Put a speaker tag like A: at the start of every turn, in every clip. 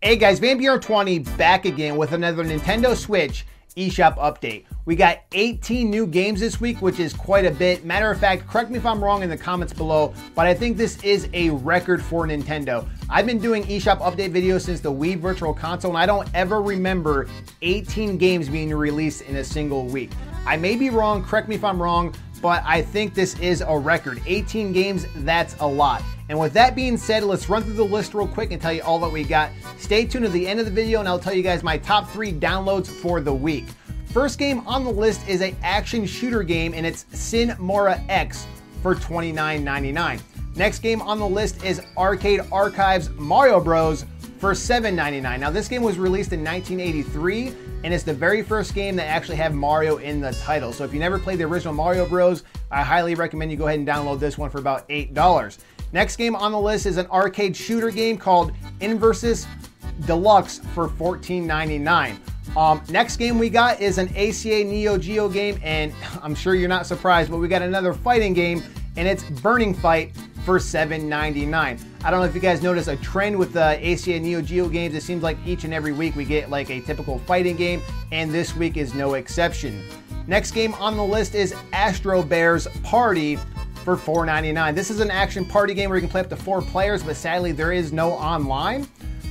A: Hey guys, VampiR20 back again with another Nintendo Switch eShop update. We got 18 new games this week, which is quite a bit. Matter of fact, correct me if I'm wrong in the comments below, but I think this is a record for Nintendo. I've been doing eShop update videos since the Wii Virtual Console, and I don't ever remember 18 games being released in a single week. I may be wrong, correct me if I'm wrong, but I think this is a record. 18 games, that's a lot. And with that being said, let's run through the list real quick and tell you all that we got. Stay tuned to the end of the video and I'll tell you guys my top 3 downloads for the week. First game on the list is an action shooter game, and it's Sin Mora X for $29.99. Next game on the list is Arcade Archives Mario Bros for $7.99. Now this game was released in 1983, and it's the very first game that actually had Mario in the title. So if you never played the original Mario Bros, I highly recommend you go ahead and download this one for about $8. Next game on the list is an arcade shooter game called Inversus Deluxe for $14.99. Next game we got is an ACA Neo Geo game, and I'm sure you're not surprised, but we got another fighting game, and it's Burning Fight for $7.99. I don't know if you guys notice a trend with the ACA Neo Geo games. It seems like each and every week we get like a typical fighting game, and this week is no exception. Next game on the list is Astro Bears Party for $4.99. This is an action party game where you can play up to 4 players, but sadly there is no online.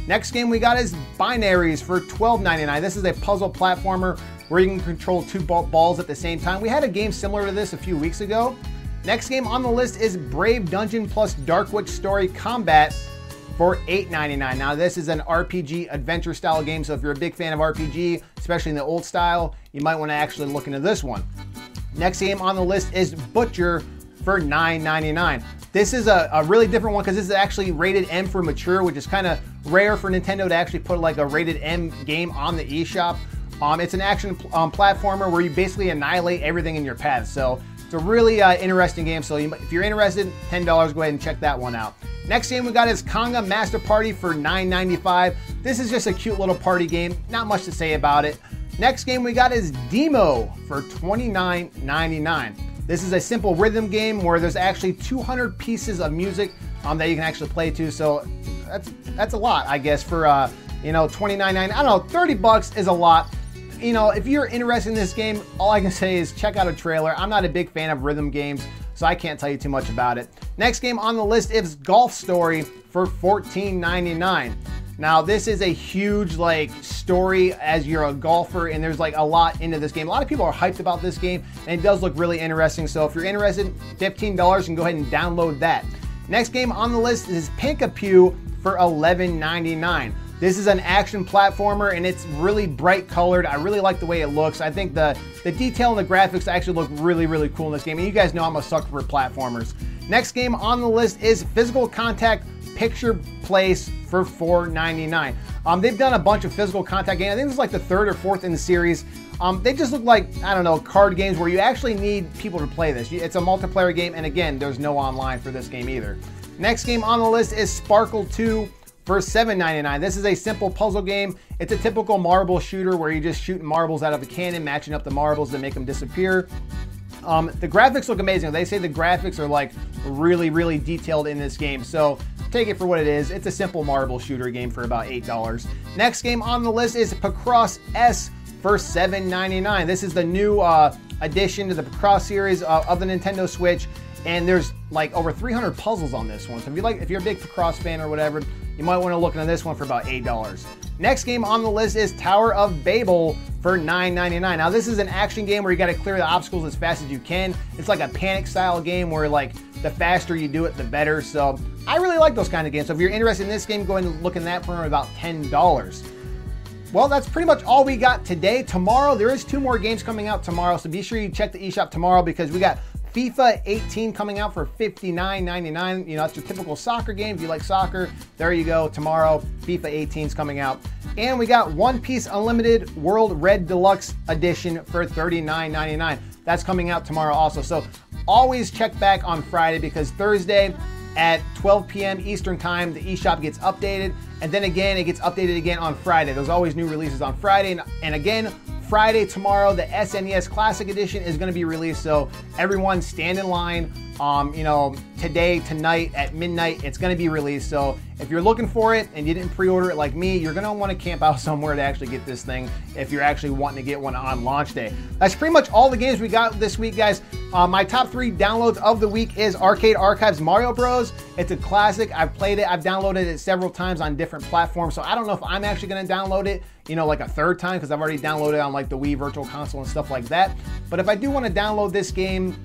A: Next game we got is Binaries for $12.99. This is a puzzle platformer where you can control 2 balls at the same time. We had a game similar to this a few weeks ago. Next game on the list is Brave Dungeon plus Dark Witch Story Combat for $8.99. Now this is an RPG adventure style game, so if you're a big fan of RPG, especially in the old style, you might want to actually look into this one. Next game on the list is Butcher for $9.99. This is a really different one because this is actually rated M for mature, which is kind of rare for Nintendo to actually put like a rated M game on the eShop. It's an action platformer where you basically annihilate everything in your path. So it's a really interesting game. So if you're interested, $10, go ahead and check that one out. Next game we got is Conga Master Party for $9.95. This is just a cute little party game. Not much to say about it. Next game we got is Demo for $29.99. This is a simple rhythm game where there's actually 200 pieces of music that you can actually play to. So that's a lot, I guess, for $29.99. I don't know, 30 bucks is a lot. You know, if you're interested in this game, all I can say is check out a trailer. I'm not a big fan of rhythm games, so I can't tell you too much about it. Next game on the list is Golf Story for $14.99. Now this is a huge like story as you're a golfer, and there's like a lot into this game. A lot of people are hyped about this game, and it does look really interesting. So if you're interested, $15, you can go ahead and download that. Next game on the list is Pink-a-Pew for $11.99. This is an action platformer, and it's really bright colored. I really like the way it looks. I think the detail and the graphics actually look really, really cool in this game. And you guys know I'm a sucker for platformers. Next game on the list is Physical Contact Picture Place for $4.99. They've done a bunch of physical contact games. I think this is like the 3rd or 4th in the series. They just look like, I don't know, card games where you actually need people to play this. It's a multiplayer game, and again, there's no online for this game either. Next game on the list is Sparkle 2 for $7.99. This is a simple puzzle game. It's a typical marble shooter where you're just shooting marbles out of a cannon, matching up the marbles to make them disappear. The graphics look amazing. They say the graphics are like really, really detailed in this game. So take it for what it is. It's a simple marble shooter game for about $8. Next game on the list is Picross S for $7.99. This is the new addition to the Picross series of the Nintendo Switch, and there's like over 300 puzzles on this one. So if you're a big Picross fan or whatever, you might want to look into this one for about $8. Next game on the list is Tower of Babel for $9.99. Now this is an action game where you got to clear the obstacles as fast as you can. It's like a panic style game where like the faster you do it, the better. So I really like those kind of games. So if you're interested in this game, go ahead and look in that for about $10. Well, that's pretty much all we got today. Tomorrow, there is 2 more games coming out tomorrow. So be sure you check the eShop tomorrow because we got FIFA 18 coming out for $59.99. You know, that's your typical soccer game. If you like soccer, there you go. Tomorrow, FIFA 18 is coming out. And we got One Piece Unlimited World Red Deluxe Edition for $39.99. That's coming out tomorrow also. So always check back on Friday because Thursday at 12 p.m. Eastern Time, the eShop gets updated. And then again, it gets updated again on Friday. There's always new releases on Friday. And again, Friday tomorrow, the SNES Classic Edition is going to be released. So everyone stand in line you know, today, tonight, at midnight, it's gonna be released. So if you're looking for it and you didn't pre-order it like me, you're gonna wanna camp out somewhere to actually get this thing if you're actually wanting to get one on launch day. That's pretty much all the games we got this week, guys. My top 3 downloads of the week is Arcade Archives Mario Bros. It's a classic. I've played it. I've downloaded it several times on different platforms. So I don't know if I'm actually gonna download it, you know, like a third time, because I've already downloaded it on like the Wii Virtual Console and stuff like that. But if I do wanna download this game,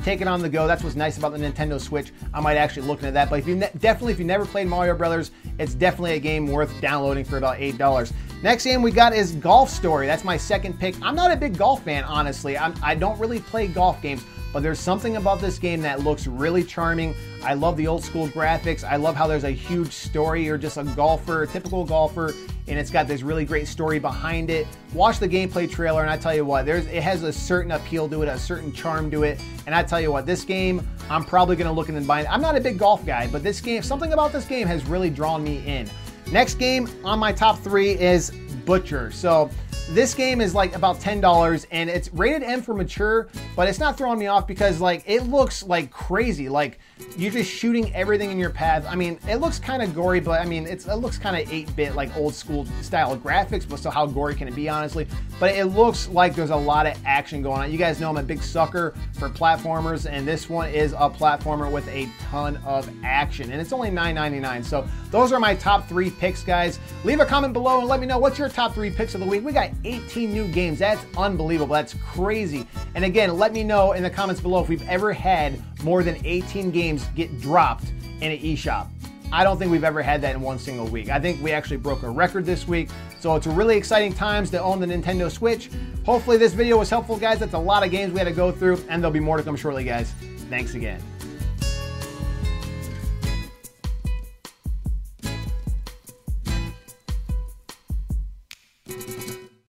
A: take it on the go. That's what's nice about the Nintendo Switch. I might actually look into that. But if you definitely, if you never played Mario Brothers, it's definitely a game worth downloading for about $8. Next game we got is Golf Story. That's my second pick. I'm not a big golf fan, honestly. I don't really play golf games, but there's something about this game that looks really charming. I love the old school graphics. I love how there's a huge story. You're just a golfer, a typical golfer, and it's got this really great story behind it. Watch the gameplay trailer, and I tell you what, it has a certain appeal to it, a certain charm to it. And I tell you what, this game, I'm probably gonna look into buying. I'm not a big golf guy, but this game, something about this game has really drawn me in. Next game on my top 3 is Butcher. So this game is like about $10 and it's rated M for mature, but it's not throwing me off because like it looks like crazy. Like you're just shooting everything in your path. I mean, it looks kind of gory, but I mean, it looks kind of 8-bit, like old school style graphics, but so how gory can it be, honestly? But it looks like there's a lot of action going on. You guys know I'm a big sucker for platformers, and this one is a platformer with a ton of action, and it's only $9.99. So those are my top 3 picks, guys. Leave a comment below and let me know what's your top 3 picks of the week. We got 18 new games. That's unbelievable. That's crazy. And again, let me know in the comments below if we've ever had more than 18 games get dropped in an eShop. I don't think we've ever had that in one single week. I think we actually broke a record this week. So it's a really exciting times to own the Nintendo Switch. Hopefully this video was helpful, guys. That's a lot of games we had to go through, and there'll be more to come shortly, guys. Thanks again.